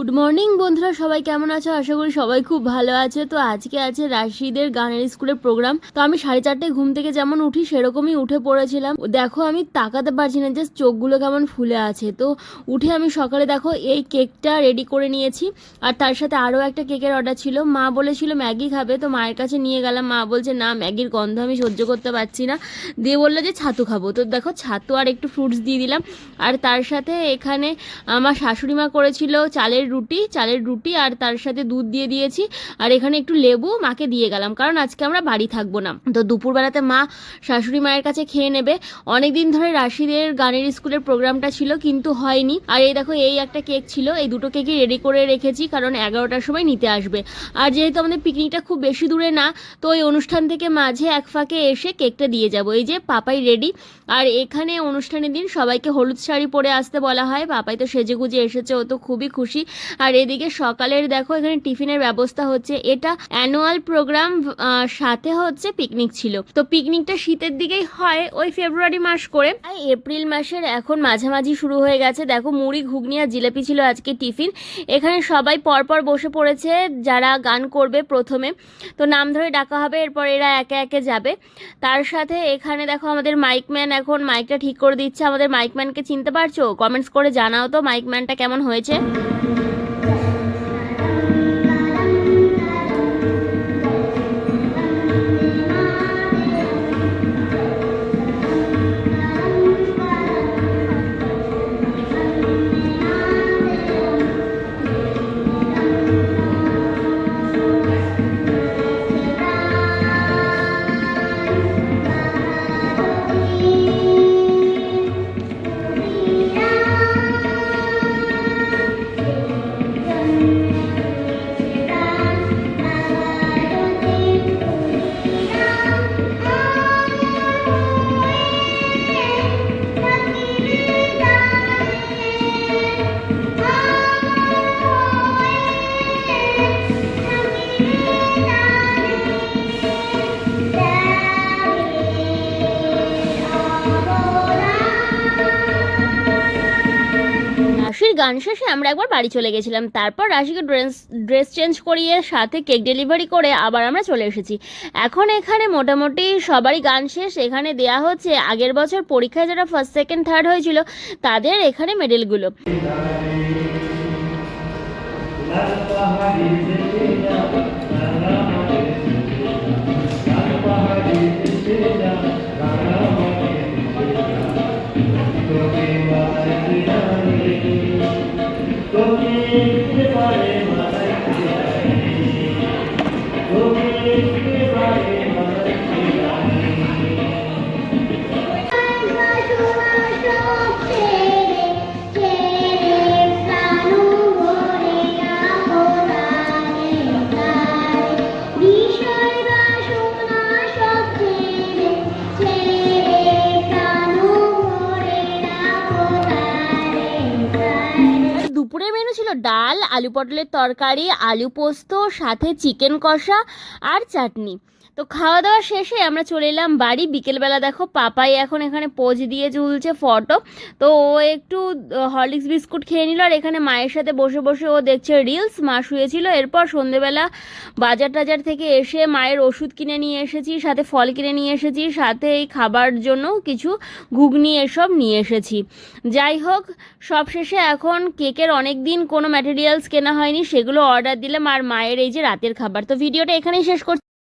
Good morning বন্ধুরা, সবাই কেমন আছো? আশা করি সবাই খুব ভালো আছে। তো আজকে আছে রাশিদের গানের স্কুলের প্রোগ্রাম। তো আমি 4:30টায় ঘুম থেকে যেমন উঠি সেরকমই উঠে পড়েছিলাম। দেখো আমি তাকাতে পারছি না, জাস্ট চোখগুলো কেমন ফুলে আছে। তো উঠে আমি সকালে দেখো এই কেকটা রেডি করে নিয়েছি, আর তার সাথে আরও একটা কেকের অর্ডার ছিল। মা বলেছিল ম্যাগি খাবে, তো মায়ের কাছে নিয়ে গেলাম। মা বলছে না, ম্যাগির গন্ধ আমি সহ্য করতে পারছি না, দিয়ে বললো যে ছাতু খাবো। তো দেখো ছাতু আর একটু ফ্রুটস দিয়ে দিলাম। আর তার সাথে এখানে আমার শাশুড়ি মা করেছিল চালের রুটি আর তার সাথে দুধ দিয়ে দিয়েছি। আর এখানে একটু লেবু মাকে দিয়ে গেলাম, কারণ আজকে আমরা বাড়ি থাকবো না। তো দুপুরবেলাতে মা শাশুড়ি মায়ের কাছে খেয়ে নেবে। অনেকদিন ধরে রাশিদের গানের স্কুলের প্রোগ্রামটা ছিল, কিন্তু হয়নি। আর এই দেখো এই একটা কেক ছিল, এই দুটো কেকই রেডি করে রেখেছি, কারণ 11টার সময় নিতে আসবে। আর যেহেতু আমাদের পিকনিকটা খুব বেশি দূরে না, তো ওই অনুষ্ঠান থেকে মাঝে এক ফাঁকে এসে কেকটা দিয়ে যাব। এই যে পাপাই রেডি। আর এখানে অনুষ্ঠানের দিন সবাইকে হলুদ শাড়ি পরে আসতে বলা হয়। পাপাই তো সেজেগুজে এসেছে, ও তো খুবই খুশি। আর এদিকে সকালের দেখো এখানে টিফিনের ব্যবস্থা হচ্ছে। এটা অ্যানুয়াল প্রোগ্রাম, সাথে হচ্ছে পিকনিক ছিল। তো পিকনিকটা শীতের দিকেই হয়, ওই ফেব্রুয়ারি মাস করে। এপ্রিল মাসের এখন মাঝামাঝি শুরু হয়ে গেছে। দেখো মুড়ি, ঘুগনি আর জিলাপি ছিল আজকে টিফিন। এখানে সবাই পরপর বসে পড়েছে, যারা গান করবে প্রথমে। তো নাম ধরে ডাকা হবে, এরপর এরা একে একে যাবে। তার সাথে এখানে দেখো আমাদের মাইকম্যান এখন মাইকটা ঠিক করে দিচ্ছে। আমাদের মাইকম্যানকে চিনতে পারছো? কমেন্টস করে জানাও তো মাইকম্যানটা কেমন হয়েছে। রাশির গান শেষে আমরা একবার বাড়ি চলে গেছিলাম। তারপর রাশিকে ড্রেস চেঞ্জ করিয়ে সাথে কেক ডেলিভারি করে আবার আমরা চলে এসেছি। এখন এখানে মোটামুটি সবারই গান শেষ। এখানে দেয়া হচ্ছে আগের বছর পরীক্ষায় যারা ফার্স্ট সেকেন্ড থার্ড হয়েছিল তাদের এখানে মেডেলগুলো। দুপুরের মেনু ছিল ডাল, আলু পটলের তরকারি, আলু পোস্ত, সাথে চিকেন কষা আর চাটনি। তো খাওয়া দাওয়া শেষে আমরা চলে এলাম বাড়ি। বিকেলবেলা দেখো পাপাই এখন এখানে পোজ দিয়ে ঝুলছে ফটো। তো ও একটু হরলিক্স বিস্কুট খেয়ে নিল, আর এখানে মায়ের সাথে বসে বসে ও দেখছে রিলস। মা শুয়েছিল। এরপর সন্ধেবেলা বাজার থেকে এসে মায়ের ওষুধ কিনে নিয়ে এসেছি, সাথে ফল কিনে নিয়ে এসেছি, সাথে এই খাবার জন্য কিছু ঘুগনি এসব নিয়ে এসেছি। যাই হোক, সবশেষে এখন কেকের অনেক দিন কোনো ম্যাটেরিয়ালস কেনা হয়নি, সেগুলো অর্ডার দিলাম। আর মায়ের এই যে রাতের খাবার। তো ভিডিওটা এখানেই শেষ করছি।